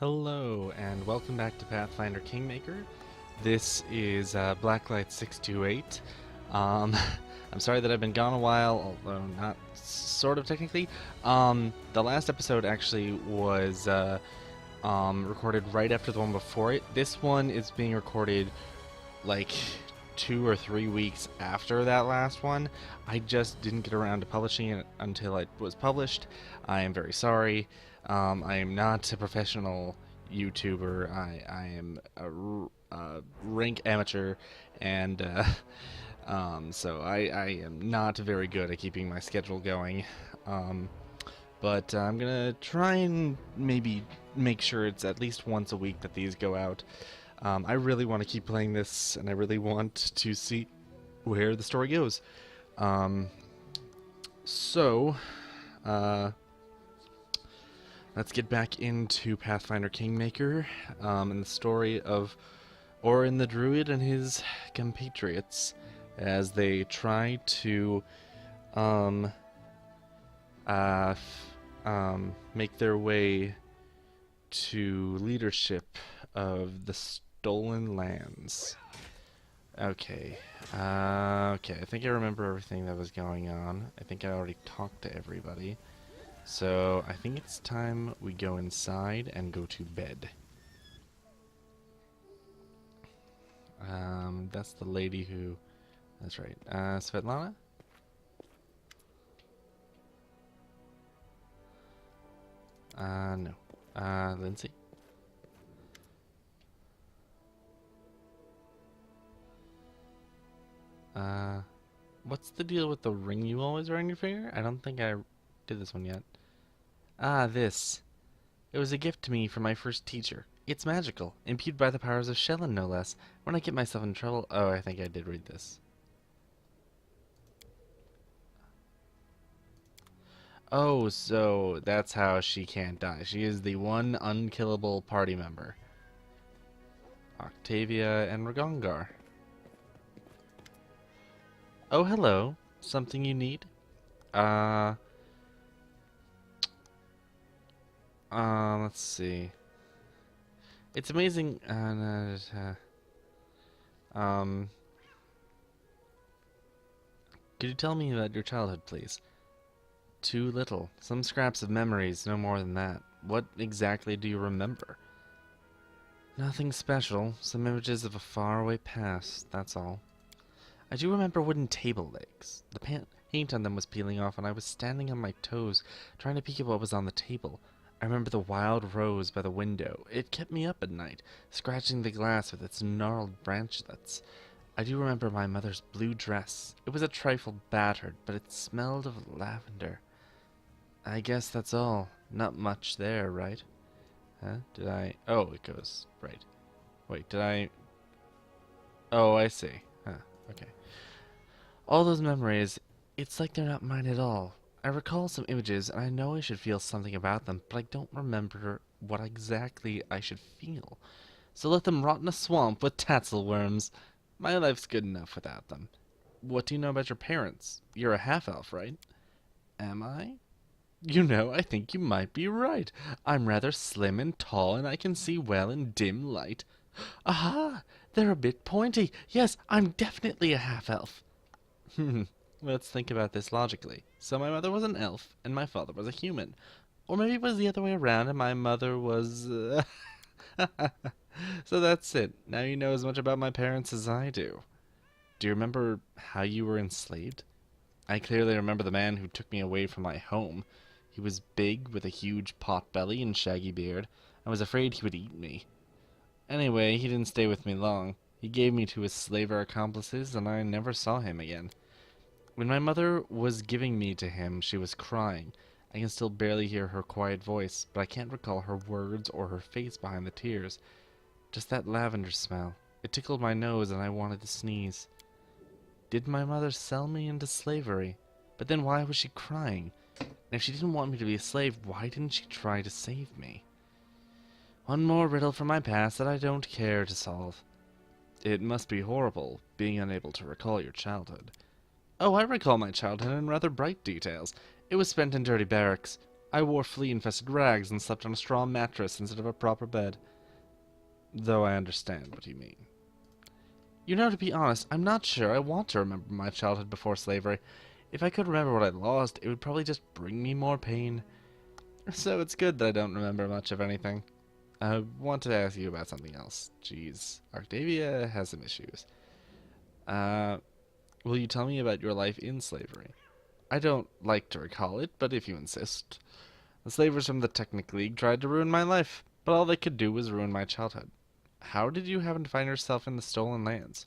Hello, and welcome back to Pathfinder Kingmaker. This is Blacklight 628. Um, I'm sorry that I've been gone a while, although not sort of technically. The last episode actually was recorded right after the one before it. This one is being recorded like 2 or 3 weeks after that last one. I just didn't get around to publishing it until it was published. I am very sorry. I am not a professional YouTuber. I am a rank amateur, and so I am not very good at keeping my schedule going. But I'm gonna try and maybe make sure it's at least once a week that these go out. I really want to keep playing this, and I really want to see where the story goes. So, let's get back into Pathfinder Kingmaker, and the story of Oran the druid and his compatriots as they try to make their way to leadership of the Stolen Lands. Okay. Okay, I think I remember everything that was going on. I think I already talked to everybody. So, I think it's time we go inside and go to bed. That's the lady who... That's right. Svetlana? No. Lindsay? What's the deal with the ring you always wear on your finger? I don't think I did this one yet. This. It was a gift to me from my first teacher. It's magical, imbued by the powers of Shellen, no less. When I get myself in trouble... Oh, I think I did read this. Oh, so that's how she can't die. She is the one unkillable party member. Octavia and Regongar. Oh, hello. Something you need? Let's see. It's amazing. Could you tell me about your childhood, please? Too little. Some scraps of memories, no more than that. What exactly do you remember? Nothing special. Some images of a faraway past, that's all. I do remember wooden table legs. The paint on them was peeling off, and I was standing on my toes, trying to peek at what was on the table. I remember the wild rose by the window. It kept me up at night, scratching the glass with its gnarled branchlets. I do remember my mother's blue dress. It was a trifle battered, but it smelled of lavender. I guess that's all. Not much there, right? Huh? Did I... Oh, it goes... Right. Wait, did I... Oh, I see. Huh, okay. All those memories, it's like they're not mine at all. I recall some images, and I know I should feel something about them, but I don't remember what exactly I should feel. So let them rot in a swamp with tatzelworms. My life's good enough without them. What do you know about your parents? You're a half-elf, right? Am I? You know, I think you might be right. I'm rather slim and tall, and I can see well in dim light. Aha! They're a bit pointy. Yes, I'm definitely a half-elf. Let's think about this logically. So my mother was an elf, and my father was a human. Or maybe it was the other way around, and my mother was... So that's it. Now you know as much about my parents as I do. Do you remember how you were enslaved? I clearly remember the man who took me away from my home. He was big, with a huge pot belly and shaggy beard. I was afraid he would eat me. Anyway, he didn't stay with me long. He gave me to his slaver accomplices, and I never saw him again. When my mother was giving me to him, she was crying. I can still barely hear her quiet voice, but I can't recall her words or her face behind the tears. Just that lavender smell. It tickled my nose, and I wanted to sneeze. Did my mother sell me into slavery? But then why was she crying? And if she didn't want me to be a slave, why didn't she try to save me? One more riddle from my past that I don't care to solve. It must be horrible, being unable to recall your childhood. Oh, I recall my childhood in rather bright details. It was spent in dirty barracks. I wore flea-infested rags and slept on a straw mattress instead of a proper bed. Though I understand what you mean. You know, to be honest, I'm not sure I want to remember my childhood before slavery. If I could remember what I lost, it would probably just bring me more pain. So it's good that I don't remember much of anything. I want to ask you about something else. Jeez, Octavia has some issues. Uh, will you tell me about your life in slavery? I don't like to recall it, but if you insist. The slavers from the Technic League tried to ruin my life, but all they could do was ruin my childhood. How did you happen to find yourself in the stolen lands?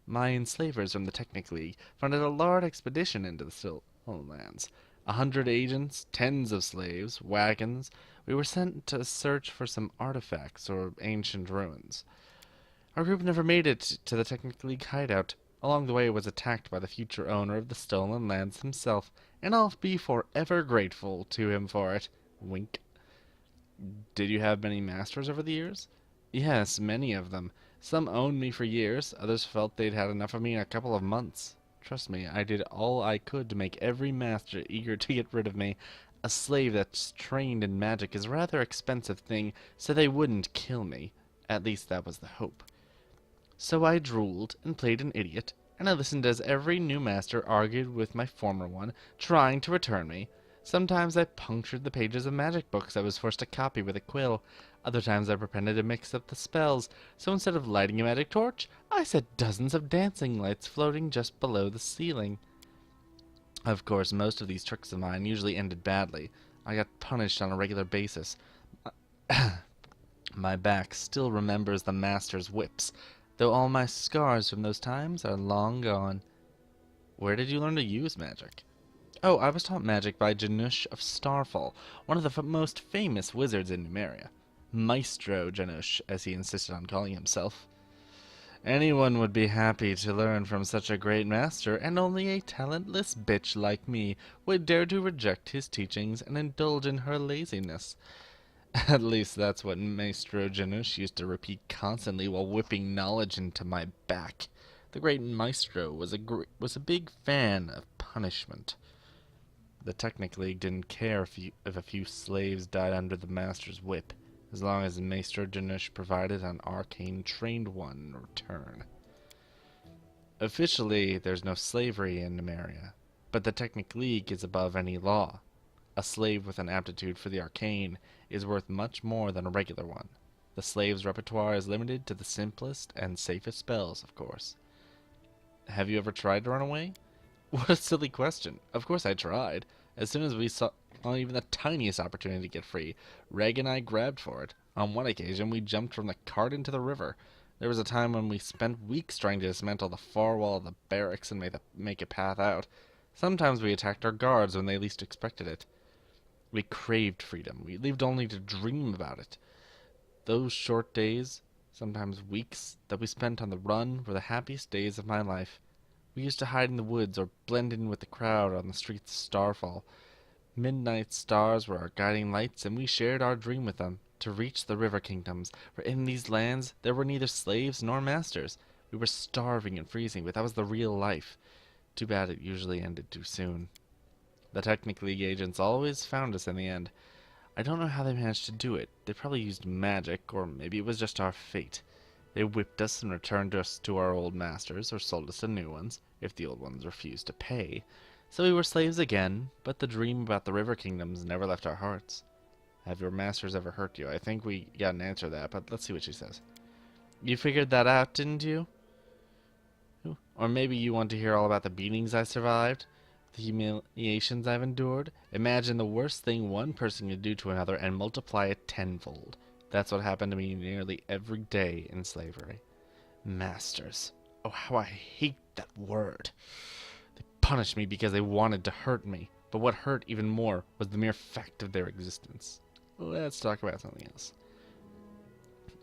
My enslavers from the Technic League funded a large expedition into the stolen lands. 100 agents, tens of slaves, wagons. We were sent to search for some artifacts or ancient ruins. Our group never made it to the Technic League hideout. Along the way it was attacked by the future owner of the stolen lands himself, and I'll be forever grateful to him for it. Wink. Did you have many masters over the years? Yes, many of them. Some owned me for years, others felt they'd had enough of me in a couple of months. Trust me, I did all I could to make every master eager to get rid of me. A slave that's trained in magic is a rather expensive thing, so they wouldn't kill me. At least that was the hope. So I drooled and played an idiot, and I listened as every new master argued with my former one, trying to return me. Sometimes I punctured the pages of magic books I was forced to copy with a quill. Other times I pretended to mix up the spells, so instead of lighting a magic torch, I set dozens of dancing lights floating just below the ceiling. Of course, most of these tricks of mine usually ended badly. I got punished on a regular basis. My back still remembers the master's whips, though all my scars from those times are long gone. Where did you learn to use magic? Oh, I was taught magic by Janusz of Starfall, one of the most famous wizards in Numeria. Maestro Janusz, as he insisted on calling himself. Anyone would be happy to learn from such a great master, and only a talentless bitch like me would dare to reject his teachings and indulge in her laziness. At least that's what Maestro Janusz used to repeat constantly while whipping knowledge into my back. The great Maestro was a big fan of punishment. The Technic League didn't care if a few slaves died under the master's whip, as long as Maestro Janusz provided an arcane trained one in return. Officially, there's no slavery in Numeria, but the Technic League is above any law. A slave with an aptitude for the arcane is worth much more than a regular one. The slave's repertoire is limited to the simplest and safest spells, of course. Have you ever tried to run away? What a silly question. Of course I tried. As soon as we saw even the tiniest opportunity to get free, Reg and I grabbed for it. On one occasion, we jumped from the cart into the river. There was a time when we spent weeks trying to dismantle the far wall of the barracks and make a path out. Sometimes we attacked our guards when they least expected it. We craved freedom. We lived only to dream about it. Those short days, sometimes weeks, that we spent on the run were the happiest days of my life. We used to hide in the woods or blend in with the crowd on the streets of Starfall. Midnight stars were our guiding lights, and we shared our dream with them, to reach the river kingdoms, for in these lands there were neither slaves nor masters. We were starving and freezing, but that was the real life. Too bad it usually ended too soon. The Technic League agents always found us in the end. I don't know how they managed to do it. They probably used magic, or maybe it was just our fate. They whipped us and returned us to our old masters, or sold us to new ones, if the old ones refused to pay. So we were slaves again, but the dream about the river kingdoms never left our hearts. Have your masters ever hurt you? I think we got an answer to that, but let's see what she says. You figured that out, didn't you? Or maybe you want to hear all about the beatings I survived? The humiliations I've endured? Imagine the worst thing one person could do to another and multiply it tenfold. That's what happened to me nearly every day in slavery. Masters. Oh, how I hate that word. They punished me because they wanted to hurt me, but what hurt even more was the mere fact of their existence. Let's talk about something else.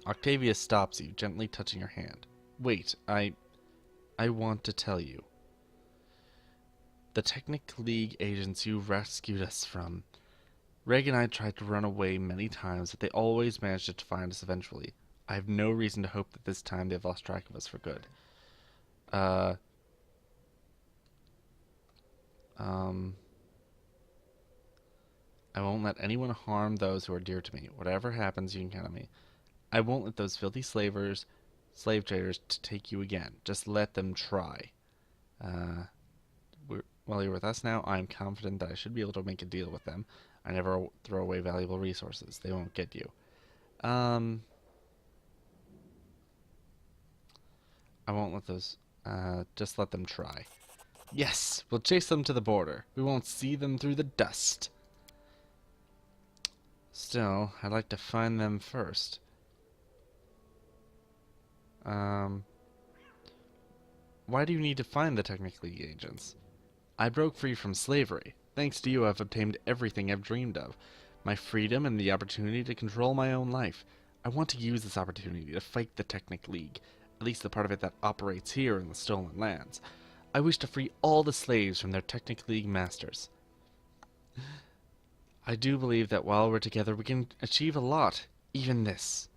Octavia stops you, gently touching her hand. Wait, I want to tell you. The Technic League agents you rescued us from. Reg and I tried to run away many times, but they always managed to find us eventually. I have no reason to hope that this time they've lost track of us for good. I won't let anyone harm those who are dear to me. Whatever happens, you can count on me. I won't let those filthy slave traders take you again. Just let them try. Uh, while you're with us now, I'm confident that I should be able to make a deal with them. I never throw away valuable resources. They won't get you. I won't let those... just let them try. Yes! We'll chase them to the border. We won't see them through the dust. Still, I'd like to find them first. Why do you need to find the Technic League agents? I broke free from slavery. Thanks to you, I've obtained everything I've dreamed of. My freedom and the opportunity to control my own life. I want to use this opportunity to fight the Technic League, at least the part of it that operates here in the Stolen Lands. I wish to free all the slaves from their Technic League masters. I do believe that while we're together, we can achieve a lot. Even this.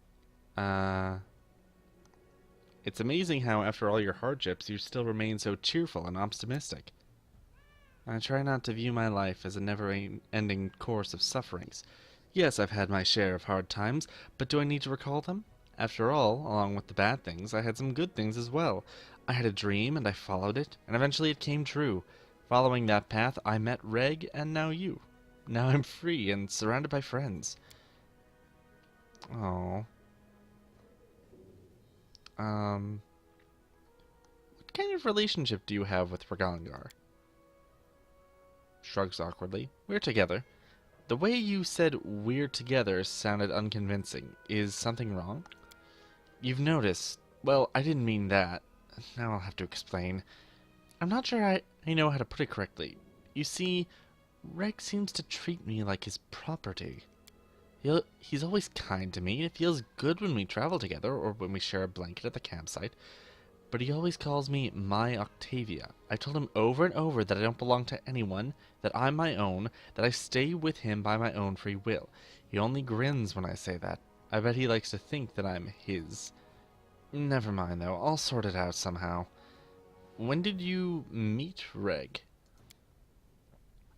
It's amazing how, after all your hardships, you still remain so cheerful and optimistic. I try not to view my life as a never-ending course of sufferings. Yes, I've had my share of hard times, but do I need to recall them? After all, along with the bad things, I had some good things as well. I had a dream, and I followed it, and eventually it came true. Following that path, I met Reg, and now you. Now I'm free and surrounded by friends. Oh. What kind of relationship do you have with Regongar? Shrugs awkwardly. We're together. The way you said we're together sounded unconvincing. Is something wrong? You've noticed. Well, I didn't mean that. Now I'll have to explain. I'm not sure I know how to put it correctly. You see, Reg seems to treat me like his property. He's always kind to me. It feels good when we travel together or when we share a blanket at the campsite. But he always calls me my Octavia. I've told him over and over that I don't belong to anyone, that I'm my own, that I stay with him by my own free will. He only grins when I say that. I bet he likes to think that I'm his. Never mind, though. I'll sort it out somehow. When did you meet Reg?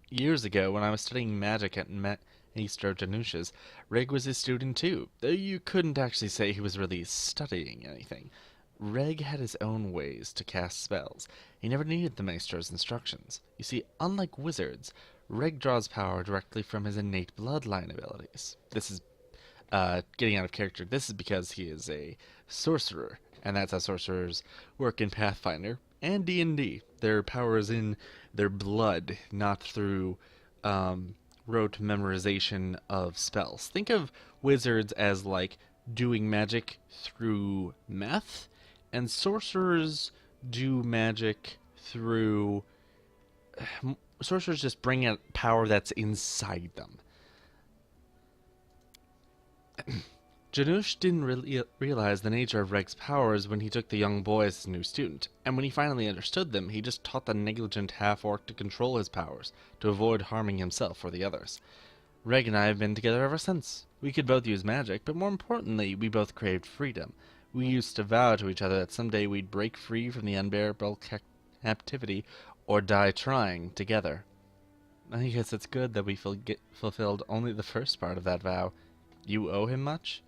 Years ago, when I was studying magic at Maester Janush's, Reg was his student too, though you couldn't actually say he was really studying anything. Reg had his own ways to cast spells. He never needed the Maester's instructions. You see, unlike wizards, Reg draws power directly from his innate bloodline abilities. This is getting out of character. This is because he is a sorcerer, and that's how sorcerers work in Pathfinder and D&D. Their power is in their blood, not through rote memorization of spells. Think of wizards as like doing magic through meth, and sorcerers do magic through... sorcerers just bring out power that's inside them. Janush didn't really realize the nature of Reg's powers when he took the young boy as his new student, and when he finally understood them, he just taught the negligent half-orc to control his powers, to avoid harming himself or the others. Reg and I have been together ever since. We could both use magic, but more importantly, we both craved freedom. We used to vow to each other that someday we'd break free from the unbearable captivity, or die trying, together. I guess it's good that we fulfilled only the first part of that vow. You owe him much?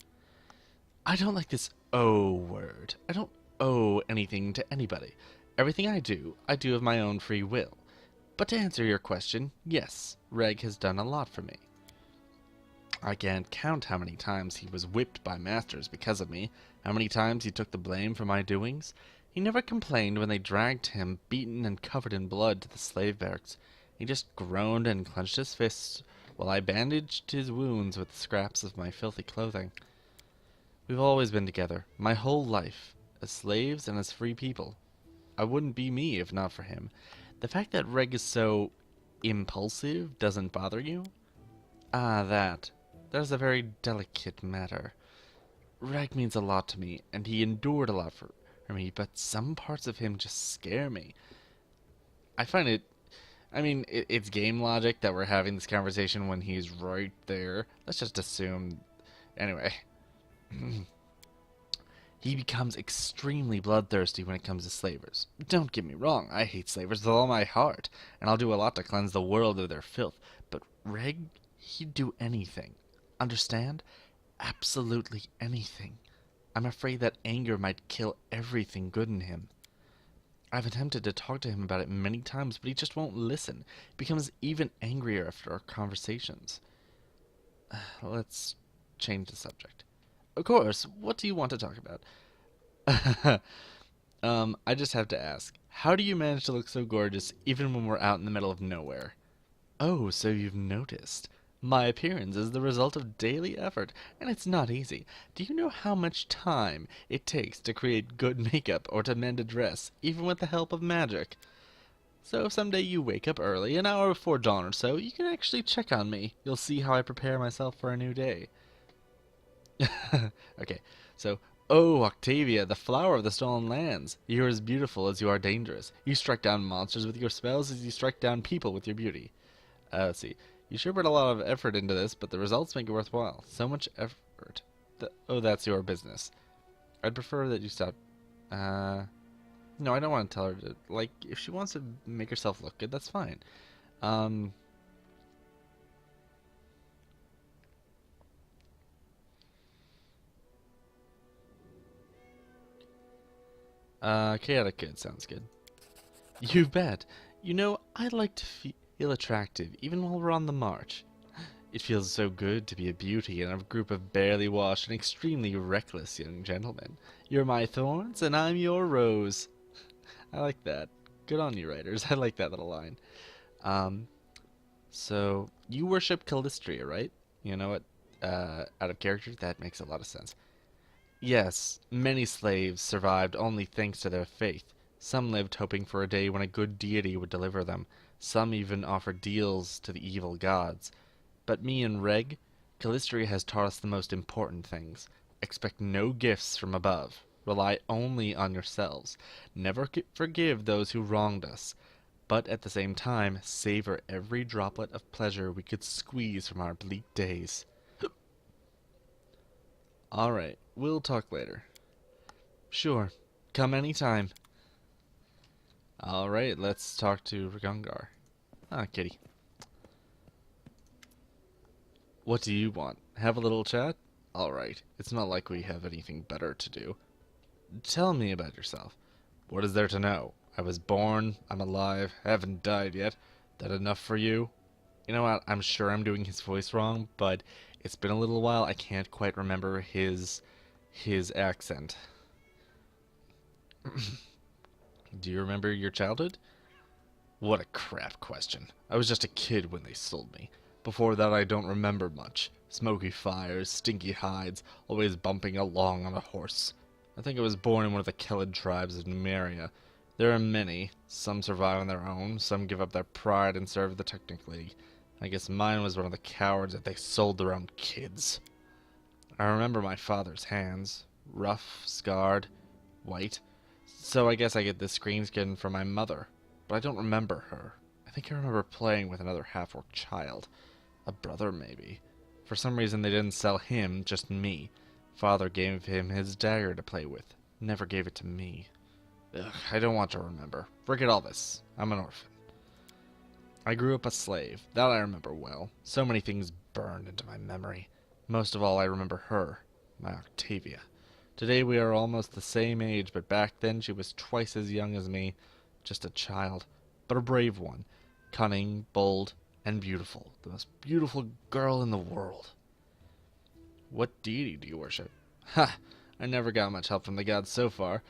I don't like this owe word. I don't owe anything to anybody. Everything I do of my own free will. But to answer your question, yes, Reg has done a lot for me. I can't count how many times he was whipped by masters because of me, how many times he took the blame for my doings. He never complained when they dragged him, beaten and covered in blood, to the slave barracks. He just groaned and clenched his fists while I bandaged his wounds with scraps of my filthy clothing. We've always been together, my whole life, as slaves and as free people. I wouldn't be me if not for him. The fact that Reg is so impulsive doesn't bother you? Ah, that is a very delicate matter. Reg means a lot to me, and he endured a lot for me, but some parts of him just scare me. I find it... I mean, it's game logic that we're having this conversation when he's right there. Let's just assume... Anyway. He becomes extremely bloodthirsty when it comes to slavers. Don't get me wrong, I hate slavers with all my heart, and I'll do a lot to cleanse the world of their filth. But Reg, He'd do anything. Understand? Absolutely anything. I'm afraid that anger might kill everything good in him. I've attempted to talk to him about it many times, but he just won't listen. He becomes even angrier after our conversations. Let's change the subject. Of course, what do you want to talk about? I just have to ask, how do you manage to look so gorgeous even when we're out in the middle of nowhere? Oh, so you've noticed. My appearance is the result of daily effort, and it's not easy. Do you know how much time it takes to create good makeup or to mend a dress, even with the help of magic? So if someday you wake up early, an hour before dawn or so, you can actually check on me. You'll see how I prepare myself for a new day. Okay, so, oh, Octavia, the flower of the stolen lands. You are as beautiful as you are dangerous. You strike down monsters with your spells as you strike down people with your beauty. Let's see. You sure put a lot of effort into this, but the results make it worthwhile. So much effort. Oh, that's your business. I'd prefer that you stop. No, I don't want to tell her to. Like, if she wants to make herself look good, that's fine. Um. Chaotic good sounds good. You bet. You know, I'd like to feel attractive, even while we're on the march. It feels so good to be a beauty in a group of barely washed and extremely reckless young gentlemen. You're my thorns, and I'm your rose. I like that. Good on you, writers. I like that little line. Um, so, you worship Callistria, right? You know what? Out of character, that makes a lot of sense. Yes, many slaves survived only thanks to their faith. Some lived hoping for a day when a good deity would deliver them. Some even offered deals to the evil gods. But me and Reg, Callistria has taught us the most important things. Expect no gifts from above. Rely only on yourselves. Never forgive those who wronged us. But at the same time, savor every droplet of pleasure we could squeeze from our bleak days. Alright, we'll talk later. Sure, come anytime. Alright, let's talk to Regongar. Ah, kitty. What do you want? Have a little chat? Alright, it's not like we have anything better to do. Tell me about yourself. What is there to know? I was born, I'm alive, haven't died yet. That enough for you? You know what, I'm sure I'm doing his voice wrong, but it's been a little while, I can't quite remember his accent. Do you remember your childhood? What a crap question. I was just a kid when they sold me. Before that, I don't remember much. Smoky fires, stinky hides, always bumping along on a horse. I think I was born in one of the Kellid tribes of Numeria. There are many. Some survive on their own, some give up their pride and serve the Technic League. I guess mine was one of the cowards that they sold their own kids. I remember my father's hands. Rough, scarred, white. So I guess I get this green skin from my mother. But I don't remember her. I think I remember playing with another half-orc child. A brother, maybe. For some reason they didn't sell him, just me. Father gave him his dagger to play with. Never gave it to me. Ugh, I don't want to remember. Forget all this. I'm an orphan. I grew up a slave. That I remember well. So many things burned into my memory. Most of all, I remember her. My Octavia. Today we are almost the same age, but back then she was twice as young as me. Just a child, but a brave one. Cunning, bold, and beautiful. The most beautiful girl in the world. What deity do you worship? Ha! I never got much help from the gods so far,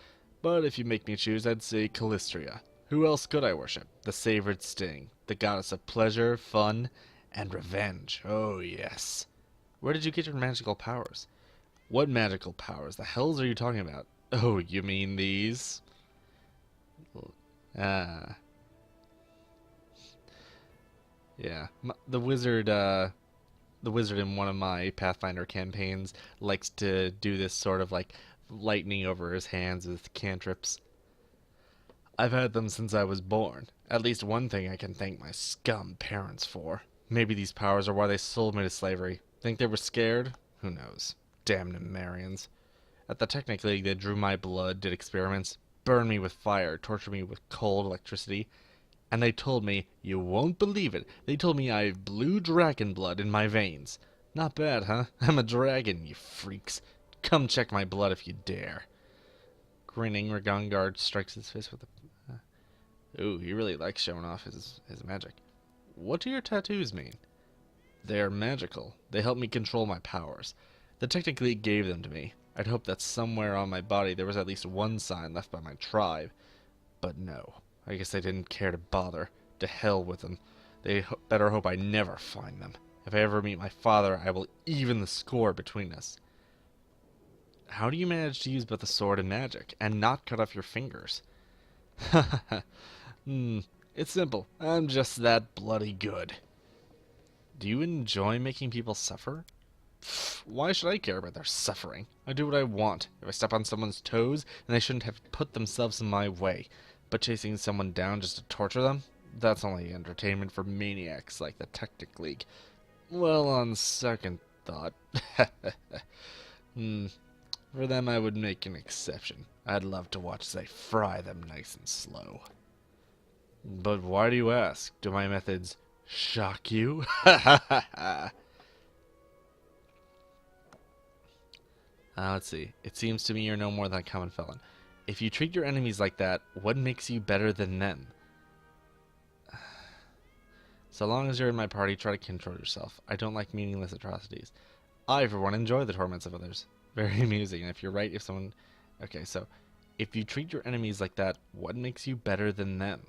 but if you make me choose, I'd say Callistria. Who else could I worship? The savored sting, the goddess of pleasure, fun, and revenge. Oh, yes. Where did you get your magical powers? What magical powers? The hells are you talking about? Oh, you mean these? Ah. Yeah. The wizard in one of my Pathfinder campaigns likes to do this sort of like lightning over his hands with cantrips. I've had them since I was born. At least one thing I can thank my scum parents for. Maybe these powers are why they sold me to slavery. Think they were scared? Who knows? Damn Numerians. At the Technic League, they drew my blood, did experiments, burned me with fire, tortured me with cold electricity, And they told me, you won't believe it, they told me I have blue dragon blood in my veins. Not bad, huh? I'm a dragon, you freaks. Come check my blood if you dare. Grinning, Regongar strikes his fist with a... Ooh, he really likes showing off his magic. What do your tattoos mean? They are magical. They help me control my powers. The Technic League gave them to me. I'd hoped that somewhere on my body there was at least one sign left by my tribe. But no. I guess they didn't care to bother. To hell with them. They better hope I never find them. If I ever meet my father, I will even the score between us. How do you manage to use both the sword and magic, and not cut off your fingers? It's simple. I'm just that bloody good. Do you enjoy making people suffer? Why should I care about their suffering? I do what I want. If I step on someone's toes, then they shouldn't have put themselves in my way. But chasing someone down just to torture them? That's only entertainment for maniacs like the Technic League. Well, on second thought... For them I would make an exception. I'd love to watch as they fry them nice and slow. But why do you ask? Do my methods shock you? Let's see. It seems to me you're no more than a common felon. If you treat your enemies like that, what makes you better than them? So long as you're in my party, try to control yourself. I don't like meaningless atrocities. I, for one, enjoy the torments of others. Very amusing. And if you're right, if someone... Okay, so... If you treat your enemies like that, what makes you better than them?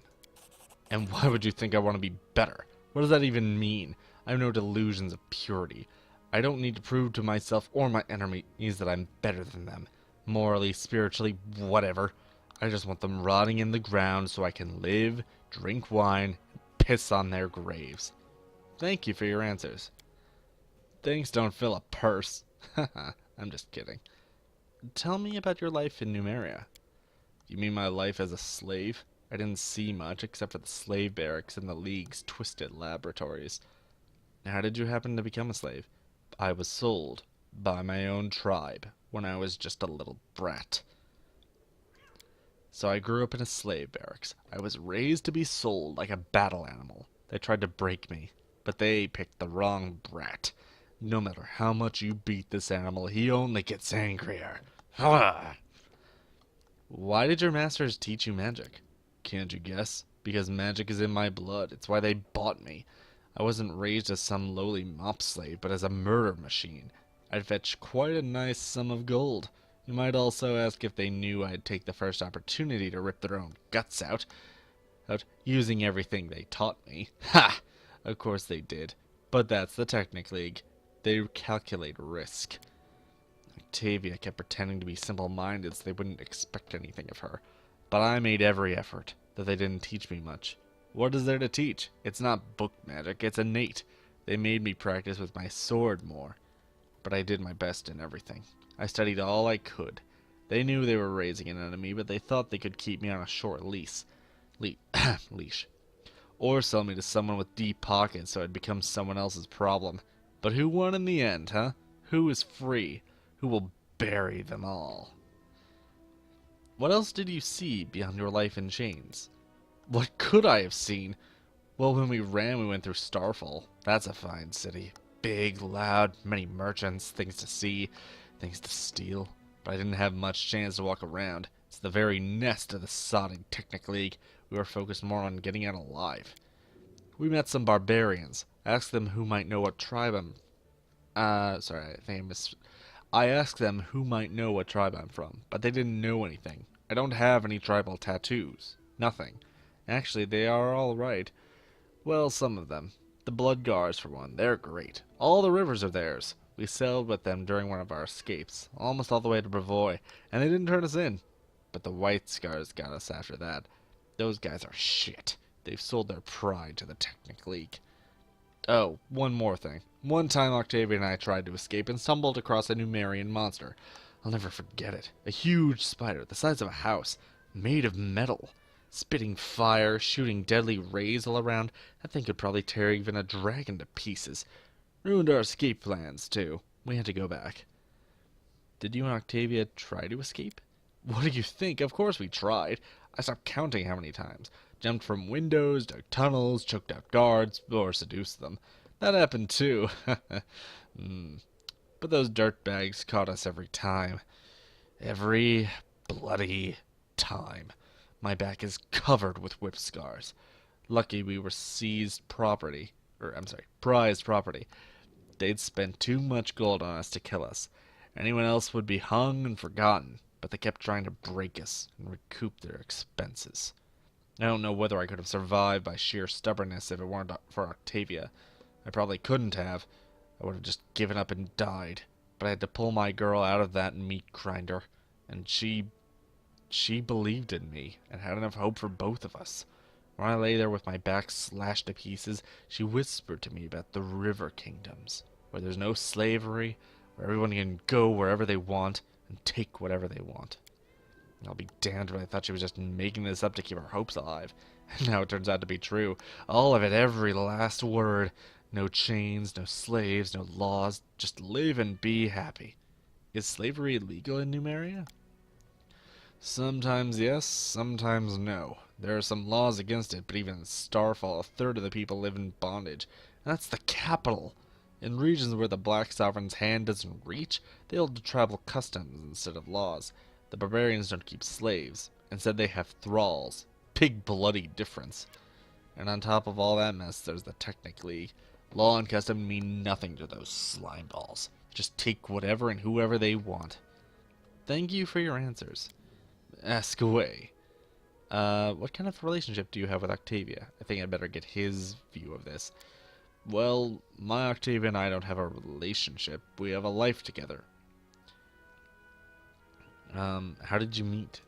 And why would you think I want to be better? What does that even mean? I have no delusions of purity. I don't need to prove to myself or my enemies that I'm better than them. Morally, spiritually, whatever. I just want them rotting in the ground so I can live, drink wine, and piss on their graves. Thank you for your answers. Thanks don't fill a purse. Haha, I'm just kidding. Tell me about your life in Numeria. You mean my life as a slave? I didn't see much except for the slave barracks and the League's twisted laboratories. How did you happen to become a slave? I was sold by my own tribe when I was just a little brat. So I grew up in a slave barracks. I was raised to be sold like a battle animal. They tried to break me, but they picked the wrong brat. No matter how much you beat this animal, he only gets angrier. Why did your masters teach you magic? Can't you guess? Because magic is in my blood. It's why they bought me. I wasn't raised as some lowly mop slave, but as a murder machine. I'd fetch quite a nice sum of gold. You might also ask if they knew I'd take the first opportunity to rip their own guts out using everything they taught me. Ha! Of course they did. But that's the Technic League. They calculate risk. Octavia kept pretending to be simple-minded so they wouldn't expect anything of her. But I made every effort, though they didn't teach me much. What is there to teach? It's not book magic, it's innate. They made me practice with my sword more. But I did my best in everything. I studied all I could. They knew they were raising an enemy, but they thought they could keep me on a short leash. Or sell me to someone with deep pockets so I'd become someone else's problem. But who won in the end, huh? Who is free? Who will bury them all? What else did you see beyond your life in chains? What could I have seen? Well, when we ran, we went through Starfall. That's a fine city. Big, loud, many merchants, things to see, things to steal. But I didn't have much chance to walk around. It's the very nest of the sodding Technic League. We were focused more on getting out alive. We met some barbarians. I asked them who might know what tribe I asked them who might know what tribe I'm from, but they didn't know anything. I don't have any tribal tattoos. Nothing. Actually, they are all right. Well, some of them. The Bloodgars, for one. They're great. All the rivers are theirs. We sailed with them during one of our escapes, almost all the way to Brevoy, and they didn't turn us in. But the White Scars got us after that. Those guys are shit. They've sold their pride to the Technic League. Oh, one more thing. One time Octavia and I tried to escape and stumbled across a Numerian monster. I'll never forget it. A huge spider, the size of a house, made of metal. Spitting fire, shooting deadly rays all around. That thing could probably tear even a dragon to pieces. Ruined our escape plans, too. We had to go back. Did you and Octavia try to escape? What do you think? Of course we tried. I stopped counting how many times. Jumped from windows, dug tunnels, choked out guards, or seduced them. That happened too. Hmm. But those dirtbags caught us every time. Every bloody time. My back is covered with whip scars. Lucky we were prized property. They'd spent too much gold on us to kill us. Anyone else would be hung and forgotten, but they kept trying to break us and recoup their expenses. I don't know whether I could have survived by sheer stubbornness if it weren't for Octavia. I probably couldn't have. I would have just given up and died. But I had to pull my girl out of that meat grinder. And she believed in me and had enough hope for both of us. When I lay there with my back slashed to pieces, she whispered to me about the river kingdoms, where there's no slavery, where everyone can go wherever they want and take whatever they want. I'll be damned when I thought she was just making this up to keep our hopes alive. And now it turns out to be true. All of it, every last word. No chains, no slaves, no laws. Just live and be happy. Is slavery illegal in Numeria? Sometimes yes, sometimes no. There are some laws against it, but even in Starfall, a third of the people live in bondage. And that's the capital. In regions where the Black Sovereign's hand doesn't reach, they hold to tribal customs instead of laws. The barbarians don't keep slaves. Instead they have thralls. Big bloody difference. And on top of all that mess, there's the Technic League. Law and custom mean nothing to those slime balls. Just take whatever and whoever they want. Thank you for your answers. Ask away. What kind of relationship do you have with Octavia? I think I'd better get his view of this. Well, my Octavia and I don't have a relationship. We have a life together. How did you meet?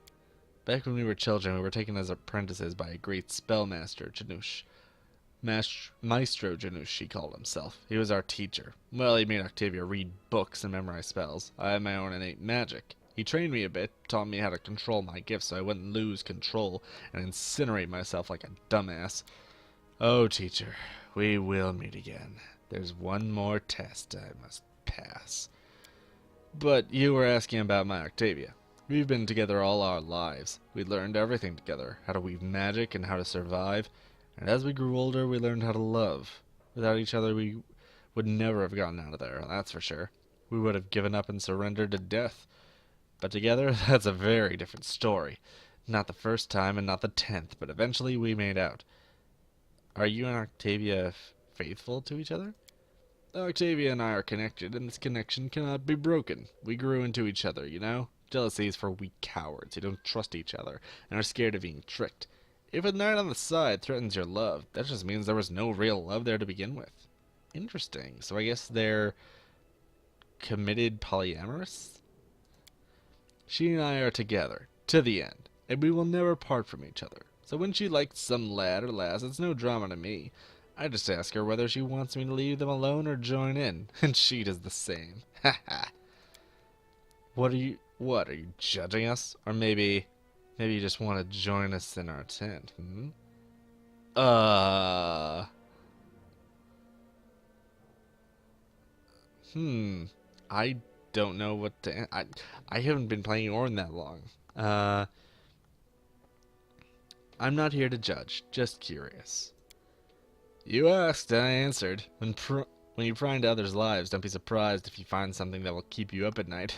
Back when we were children, we were taken as apprentices by a great spellmaster, Janusz. Maestro Janusz, he called himself. He was our teacher. Well, he made Octavia read books and memorize spells. I had my own innate magic. He trained me a bit, taught me how to control my gifts so I wouldn't lose control and incinerate myself like a dumbass. Oh, teacher, we will meet again. There's one more test I must pass. But you were asking about my Octavia. We've been together all our lives. We learned everything together, how to weave magic and how to survive. And as we grew older, we learned how to love. Without each other, we would never have gotten out of there, that's for sure. We would have given up and surrendered to death. But together, that's a very different story. Not the first time and not the 10th, but eventually we made out. Are you and Octavia faithful to each other? Octavia and I are connected, and this connection cannot be broken. We grew into each other, you know? Jealousy is for weak cowards who don't trust each other and are scared of being tricked. If a knight on the side threatens your love, that just means there was no real love there to begin with. Interesting. So I guess they're committed polyamorous? She and I are together, to the end, and we will never part from each other. So when she likes some lad or lass, it's no drama to me. I just ask her whether she wants me to leave them alone or join in, and she does the same. Ha ha. What, are you judging us? Or maybe you just want to join us in our tent, hmm? I don't know what to... I haven't been playing Oran that long. I'm not here to judge, just curious. You asked, and I answered. When you pry into others' lives, don't be surprised if you find something that will keep you up at night.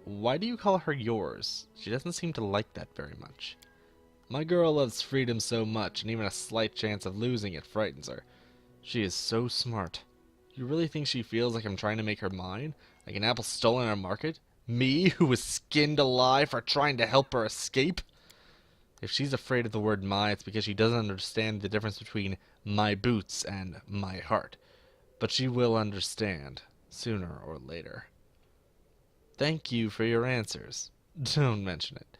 Why do you call her yours? She doesn't seem to like that very much. My girl loves freedom so much, and even a slight chance of losing it frightens her. She is so smart. You really think she feels like I'm trying to make her mine? Like an apple stolen in a market? Me, who was skinned alive for trying to help her escape? If she's afraid of the word my, it's because she doesn't understand the difference between my boots and my heart. But she will understand, sooner or later. Thank you for your answers. Don't mention it.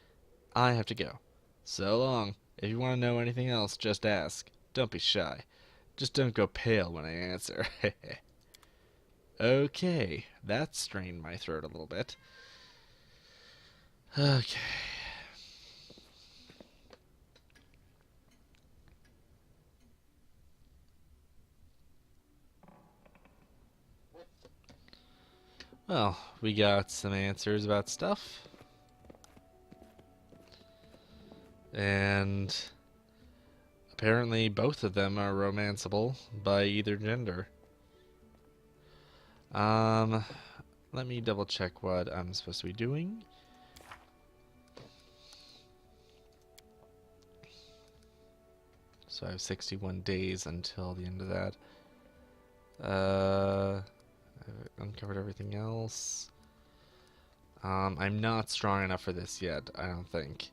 I have to go. So long. If you want to know anything else, just ask. Don't be shy. Just don't go pale when I answer. Okay, that strained my throat a little bit. Okay. Well, we got some answers about stuff. And Apparently both of them are romanceable by either gender. Let me double check what I'm supposed to be doing. So I have 61 days until the end of that. I've uncovered everything else. I'm not strong enough for this yet, I don't think.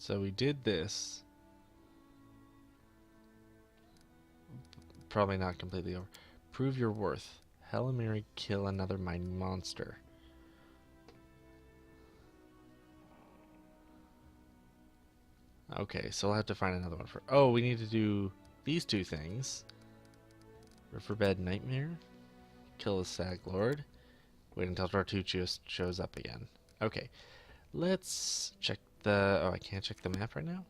So we did this. Probably not completely over. Prove your worth. Hell and Mary kill another mighty monster. Okay, so I'll have to find another one for... Oh, we need to do these two things. Riverbed Nightmare. Kill the Stag Lord. Wait until Tartuccio shows up again. Okay, let's check the... Oh, I can't check the map right now?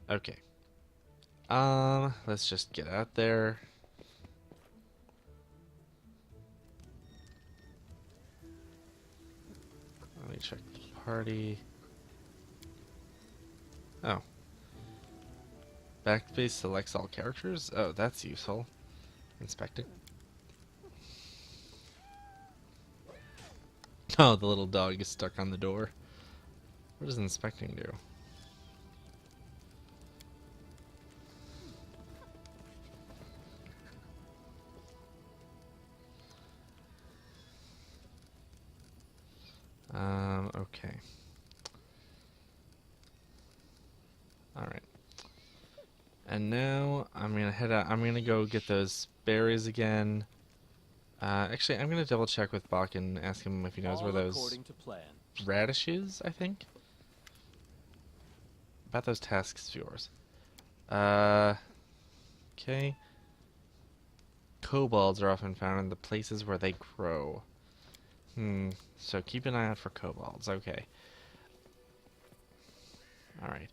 Okay. Let's just get out there. Let me check the party. Oh. Backspace selects all characters? Oh, that's useful. Inspecting. Oh, the little dog is stuck on the door. What does inspecting do? Okay. Alright. And now I'm gonna head out. I'm gonna go get those berries again. Actually, I'm gonna double check with Bach and ask him if he knows where those radishes, I think. About those tasks of yours. Okay. Kobolds are often found in the places where they grow. So keep an eye out for kobolds. Okay. Alright.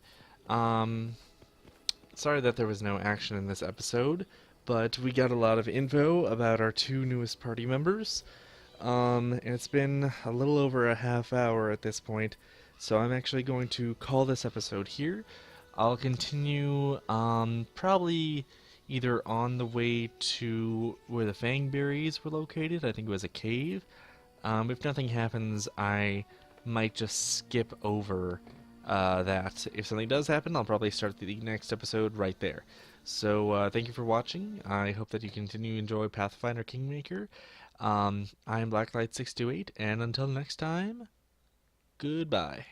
Sorry that there was no action in this episode, but we got a lot of info about our two newest party members. And it's been a little over a half hour at this point, so I'm actually going to call this episode here. I'll continue, probably either on the way to where the fangberries were located. I think it was a cave. If nothing happens, I might just skip over that. If something does happen, I'll probably start the next episode right there. So thank you for watching. I hope that you continue to enjoy Pathfinder Kingmaker. I am Blacklight628, and until next time, goodbye.